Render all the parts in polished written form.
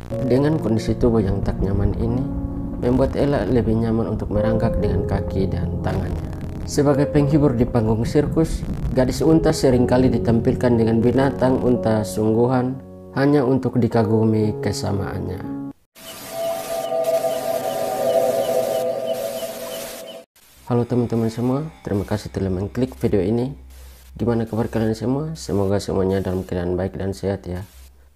Dengan kondisi tubuh yang tak nyaman ini, membuat Ella lebih nyaman untuk merangkak dengan kaki dan tangannya. Sebagai penghibur di panggung sirkus, gadis unta seringkali ditampilkan dengan binatang unta sungguhan hanya untuk dikagumi kesamaannya. Halo teman-teman semua, terima kasih telah mengklik video ini. Gimana kabar kalian semua? Semoga semuanya dalam keadaan baik dan sehat ya.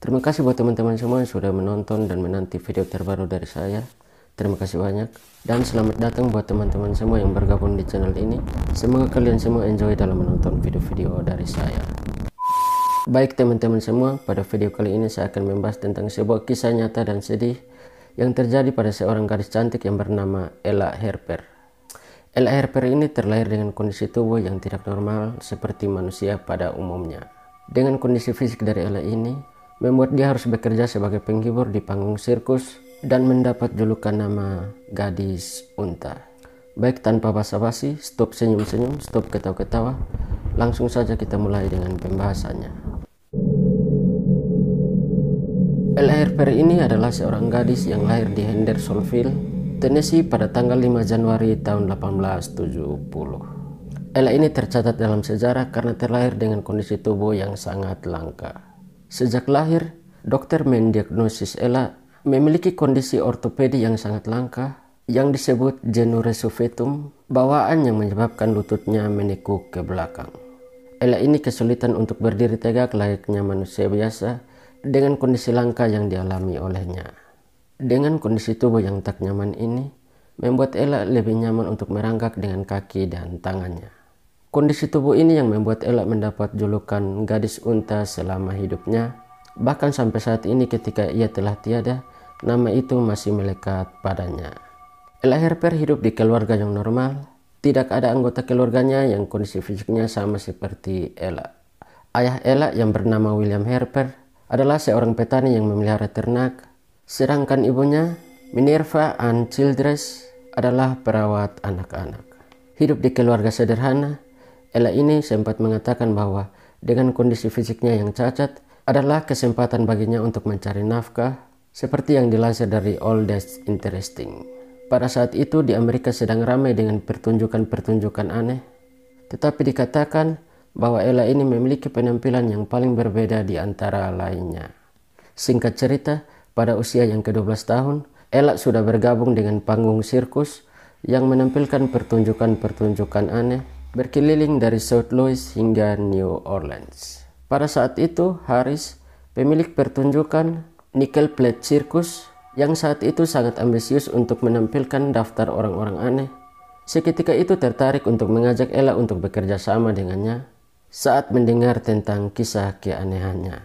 Terima kasih buat teman-teman semua yang sudah menonton dan menanti video terbaru dari saya. Terima kasih banyak. Dan selamat datang buat teman-teman semua yang bergabung di channel ini. Semoga kalian semua enjoy dalam menonton video-video dari saya. Baik teman-teman semua, pada video kali ini saya akan membahas tentang sebuah kisah nyata dan sedih yang terjadi pada seorang gadis cantik yang bernama Ella Harper. Ella Harper ini terlahir dengan kondisi tubuh yang tidak normal seperti manusia pada umumnya. Dengan kondisi fisik dari Ella ini, membuat dia harus bekerja sebagai penghibur di panggung sirkus dan mendapat julukan nama gadis unta. Baik tanpa basa-basi, stop senyum-senyum, stop ketawa-ketawa, langsung saja kita mulai dengan pembahasannya. Ella Harper ini adalah seorang gadis yang lahir di Hendersonville, Tennessee pada tanggal 5 Januari tahun 1870. Ella ini tercatat dalam sejarah karena terlahir dengan kondisi tubuh yang sangat langka. Sejak lahir, dokter mendiagnosis Ella memiliki kondisi ortopedi yang sangat langka yang disebut genures suvetum, bawaan yang menyebabkan lututnya menekuk ke belakang. Ella ini kesulitan untuk berdiri tegak layaknya manusia biasa dengan kondisi langka yang dialami olehnya. Dengan kondisi tubuh yang tak nyaman ini, membuat Ella lebih nyaman untuk merangkak dengan kaki dan tangannya. Kondisi tubuh ini yang membuat Ella mendapat julukan gadis unta selama hidupnya. Bahkan sampai saat ini ketika ia telah tiada, nama itu masih melekat padanya. Ella Harper hidup di keluarga yang normal. Tidak ada anggota keluarganya yang kondisi fisiknya sama seperti Ella. Ayah Ella yang bernama William Harper adalah seorang petani yang memelihara ternak. Sedangkan ibunya, Minerva Ann Childress, adalah perawat anak-anak. Hidup di keluarga sederhana, Ella ini sempat mengatakan bahwa dengan kondisi fisiknya yang cacat adalah kesempatan baginya untuk mencari nafkah, seperti yang dilansir dari All That's Interesting. Pada saat itu di Amerika sedang ramai dengan pertunjukan-pertunjukan aneh, tetapi dikatakan bahwa Ella ini memiliki penampilan yang paling berbeda di antara lainnya. Singkat cerita, pada usia yang ke-12 tahun, Ella sudah bergabung dengan panggung sirkus yang menampilkan pertunjukan-pertunjukan aneh berkeliling dari St. Louis hingga New Orleans. Pada saat itu, Harris, pemilik pertunjukan Nickel Plate Circus, yang saat itu sangat ambisius untuk menampilkan daftar orang-orang aneh, seketika itu tertarik untuk mengajak Ella untuk bekerja sama dengannya saat mendengar tentang kisah keanehannya.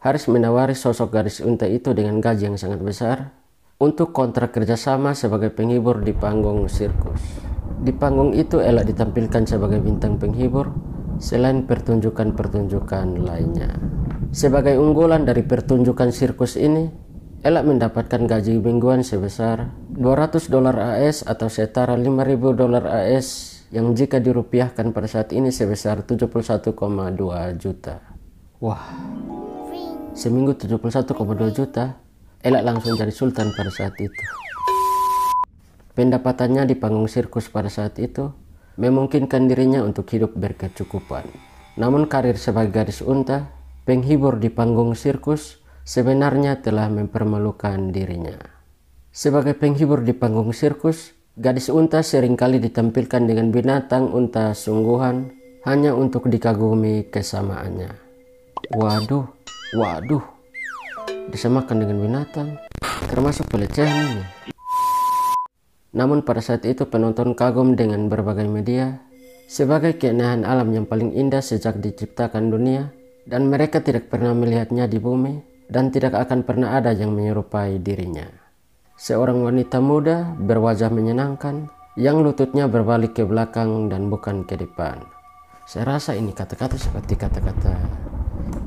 Harris menawari sosok gadis unta itu dengan gaji yang sangat besar untuk kontrak kerjasama sebagai penghibur di panggung sirkus. Di panggung itu Ella ditampilkan sebagai bintang penghibur selain pertunjukan-pertunjukan lainnya. Sebagai unggulan dari pertunjukan sirkus ini, Ella mendapatkan gaji mingguan sebesar $200 AS atau setara $5.000 AS yang jika dirupiahkan pada saat ini sebesar 71,2 juta. Wah, seminggu 71,2 juta, Ella langsung jadi sultan pada saat itu. Pendapatannya di panggung sirkus pada saat itu memungkinkan dirinya untuk hidup berkecukupan. Namun karir sebagai gadis unta, penghibur di panggung sirkus, sebenarnya telah mempermalukan dirinya. Sebagai penghibur di panggung sirkus, gadis unta seringkali ditampilkan dengan binatang unta sungguhan hanya untuk dikagumi kesamaannya. Waduh, disamakan dengan binatang, termasuk pelecehan ini. Namun pada saat itu penonton kagum dengan berbagai media sebagai keindahan alam yang paling indah sejak diciptakan dunia, dan mereka tidak pernah melihatnya di bumi dan tidak akan pernah ada yang menyerupai dirinya. Seorang wanita muda berwajah menyenangkan yang lututnya berbalik ke belakang dan bukan ke depan. Saya rasa ini kata-kata seperti kata-kata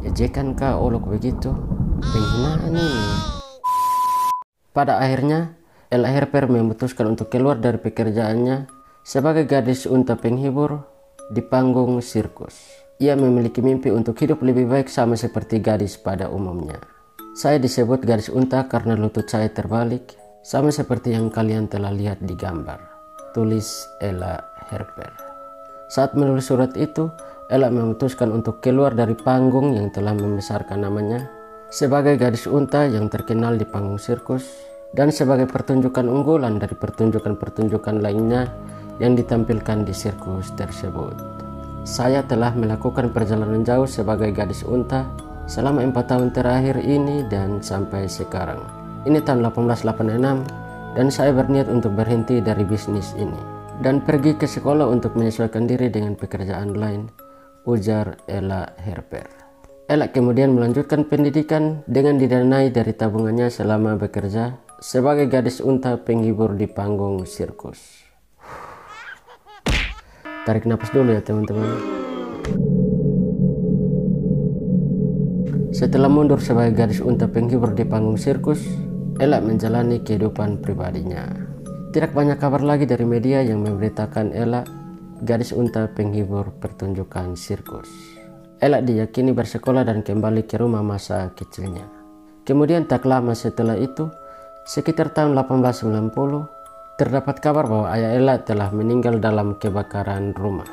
ejekan kah, olok begitu, penghinaan ini. Pada akhirnya, Ella Harper memutuskan untuk keluar dari pekerjaannya sebagai gadis unta penghibur di panggung sirkus. Ia memiliki mimpi untuk hidup lebih baik sama seperti gadis pada umumnya. Saya disebut gadis unta karena lutut saya terbalik, sama seperti yang kalian telah lihat di gambar, tulis Ella Herper. Saat menulis surat itu, Ella memutuskan untuk keluar dari panggung yang telah membesarkan namanya sebagai gadis unta yang terkenal di panggung sirkus dan sebagai pertunjukan unggulan dari pertunjukan-pertunjukan lainnya yang ditampilkan di sirkus tersebut. Saya telah melakukan perjalanan jauh sebagai gadis unta selama 4 tahun terakhir ini dan sampai sekarang. Ini tahun 1886 dan saya berniat untuk berhenti dari bisnis ini dan pergi ke sekolah untuk menyesuaikan diri dengan pekerjaan lain, ujar Ella Herper. Ella kemudian melanjutkan pendidikan dengan didanai dari tabungannya selama bekerja sebagai gadis unta penghibur di panggung sirkus. Tarik napas dulu ya teman-teman. Setelah mundur sebagai gadis unta penghibur di panggung sirkus, Ella menjalani kehidupan pribadinya. Tidak banyak kabar lagi dari media yang memberitakan Ella gadis unta penghibur pertunjukan sirkus. Ella diyakini bersekolah dan kembali ke rumah masa kecilnya. Kemudian tak lama setelah itu, sekitar tahun 1890, terdapat kabar bahwa ayah Ella telah meninggal dalam kebakaran rumah.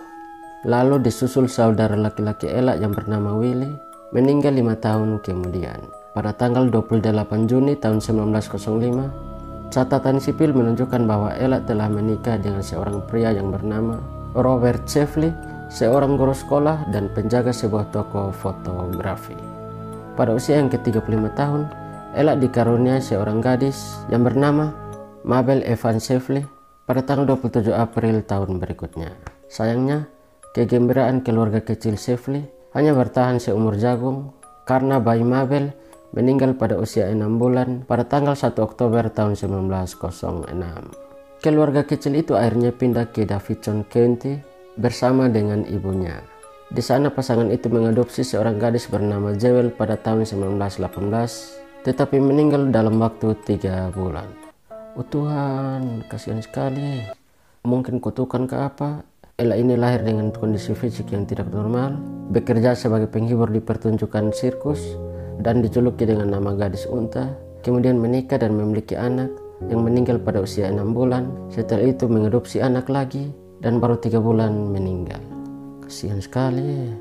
Lalu disusul saudara laki-laki Ella yang bernama Willy, meninggal 5 tahun kemudian. Pada tanggal 28 Juni tahun 1905, catatan sipil menunjukkan bahwa Ella telah menikah dengan seorang pria yang bernama Robert Sheffley, seorang guru sekolah dan penjaga sebuah toko fotografi. Pada usia yang ke-35 tahun, Ella dikaruniai seorang gadis yang bernama Mabel Evan Sheffley pada tanggal 27 April tahun berikutnya. Sayangnya, kegembiraan keluarga kecil Sheffley hanya bertahan seumur jagung karena bayi Mabel meninggal pada usia 6 bulan pada tanggal 1 Oktober tahun 1906. Keluarga kecil itu akhirnya pindah ke Davidson County bersama dengan ibunya. Di sana pasangan itu mengadopsi seorang gadis bernama Jewel pada tahun 1918, tetapi meninggal dalam waktu 3 bulan. Oh Tuhan, kasihan sekali. Mungkin kutukan ke apa? Ella ini lahir dengan kondisi fisik yang tidak normal, bekerja sebagai penghibur di pertunjukan sirkus, dan dijuluki dengan nama gadis unta, kemudian menikah dan memiliki anak yang meninggal pada usia 6 bulan, setelah itu mengadopsi anak lagi, dan baru 3 bulan meninggal. Kasihan sekali.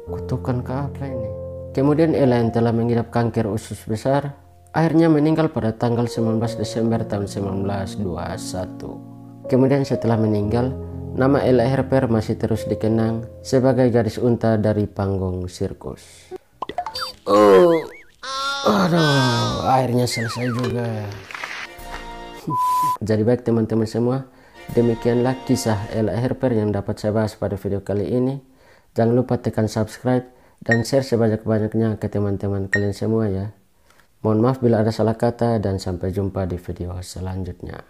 Kutukan ke apa ini? Kemudian Ella yang telah mengidap kanker usus besar, akhirnya meninggal pada tanggal 19 Desember tahun 1921. Kemudian setelah meninggal, nama Ella Herper masih terus dikenang sebagai gadis unta dari panggung sirkus. Aduh, akhirnya selesai juga. Jadi baik teman-teman semua, demikianlah kisah Ella Herper yang dapat saya bahas pada video kali ini. Jangan lupa tekan subscribe dan share sebanyak-banyaknya ke teman-teman kalian semua ya. Mohon maaf bila ada salah kata dan sampai jumpa di video selanjutnya.